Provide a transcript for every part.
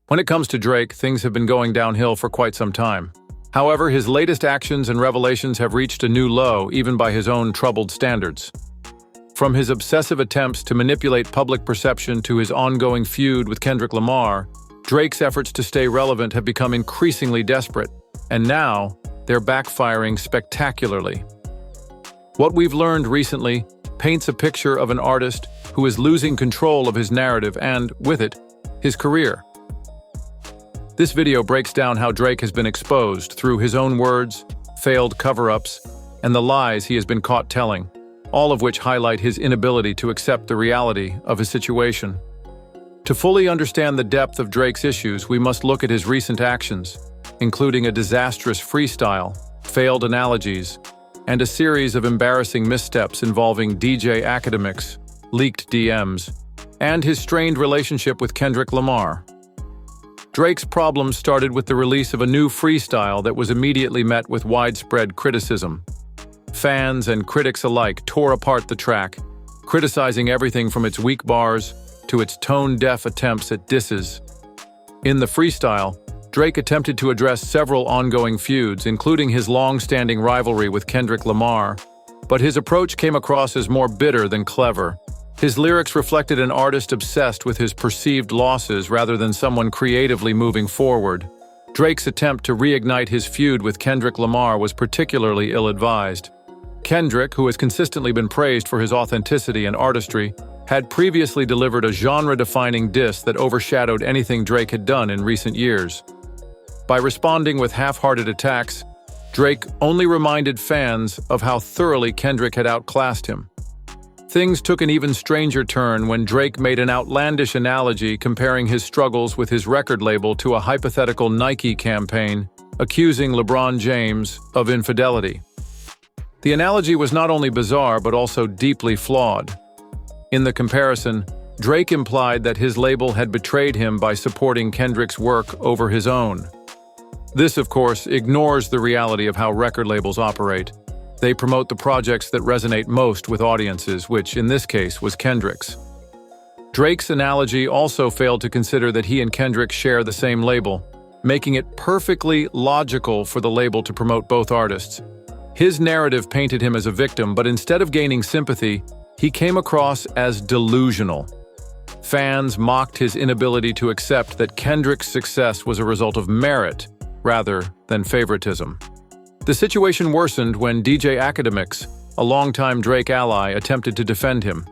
When it comes to Drake, things have been going downhill for quite some time. However, his latest actions and revelations have reached a new low, even by his own troubled standards. From his obsessive attempts to manipulate public perception to his ongoing feud with Kendrick Lamar, Drake's efforts to stay relevant have become increasingly desperate, and now they're backfiring spectacularly. What we've learned recently paints a picture of an artist who is losing control of his narrative and, with it, his career. This video breaks down how Drake has been exposed through his own words, failed cover-ups, and the lies he has been caught telling, all of which highlight his inability to accept the reality of his situation. To fully understand the depth of Drake's issues, we must look at his recent actions, including a disastrous freestyle, failed analogies, and a series of embarrassing missteps involving DJ Academics, leaked DMs, and his strained relationship with Kendrick Lamar. Drake's problems started with the release of a new freestyle that was immediately met with widespread criticism. Fans and critics alike tore apart the track, criticizing everything from its weak bars to its tone-deaf attempts at disses. In the freestyle, Drake attempted to address several ongoing feuds, including his long-standing rivalry with Kendrick Lamar, but his approach came across as more bitter than clever. His lyrics reflected an artist obsessed with his perceived losses rather than someone creatively moving forward. Drake's attempt to reignite his feud with Kendrick Lamar was particularly ill-advised. Kendrick, who has consistently been praised for his authenticity and artistry, had previously delivered a genre-defining diss that overshadowed anything Drake had done in recent years. By responding with half-hearted attacks, Drake only reminded fans of how thoroughly Kendrick had outclassed him. Things took an even stranger turn when Drake made an outlandish analogy comparing his struggles with his record label to a hypothetical Nike campaign, accusing LeBron James of infidelity. The analogy was not only bizarre but also deeply flawed. In the comparison, Drake implied that his label had betrayed him by supporting Kendrick's work over his own. This, of course, ignores the reality of how record labels operate. They promote the projects that resonate most with audiences, which, in this case, was Kendrick's. Drake's analogy also failed to consider that he and Kendrick share the same label, making it perfectly logical for the label to promote both artists. His narrative painted him as a victim, but instead of gaining sympathy, he came across as delusional. Fans mocked his inability to accept that Kendrick's success was a result of merit rather than favoritism. The situation worsened when DJ Academics, a longtime Drake ally, attempted to defend him.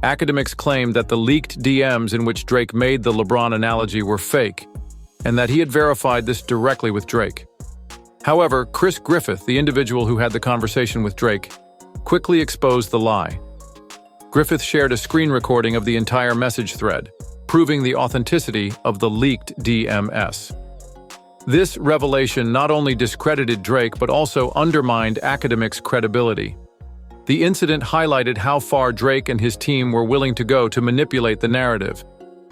Academics claimed that the leaked DMs in which Drake made the LeBron analogy were fake, and that he had verified this directly with Drake. However, Chris Griffith, the individual who had the conversation with Drake, quickly exposed the lie. Griffith shared a screen recording of the entire message thread, proving the authenticity of the leaked DMS. This revelation not only discredited Drake but also undermined Academics' credibility. The incident highlighted how far Drake and his team were willing to go to manipulate the narrative,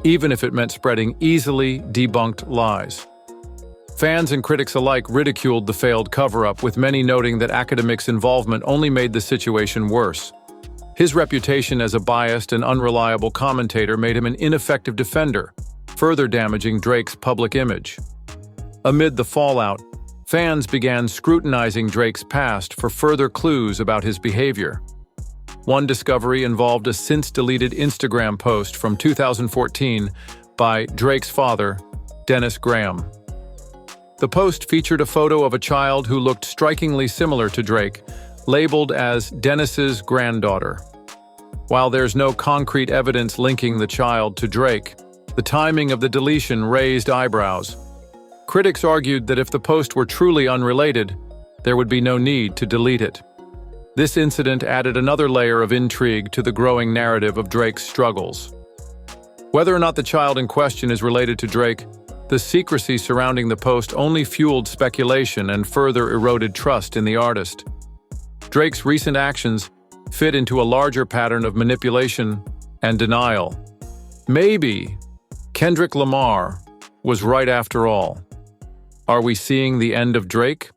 even if it meant spreading easily debunked lies. Fans and critics alike ridiculed the failed cover-up, with many noting that Academics' involvement only made the situation worse. His reputation as a biased and unreliable commentator made him an ineffective defender, further damaging Drake's public image. Amid the fallout, fans began scrutinizing Drake's past for further clues about his behavior. One discovery involved a since-deleted Instagram post from 2014 by Drake's father, Dennis Graham. The post featured a photo of a child who looked strikingly similar to Drake, labeled as Dennis's granddaughter. While there's no concrete evidence linking the child to Drake, the timing of the deletion raised eyebrows. Critics argued that if the post were truly unrelated, there would be no need to delete it. This incident added another layer of intrigue to the growing narrative of Drake's struggles. Whether or not the child in question is related to Drake, the secrecy surrounding the post only fueled speculation and further eroded trust in the artist. Drake's recent actions fit into a larger pattern of manipulation and denial. Maybe Kendrick Lamar was right after all. Are we seeing the end of Drake?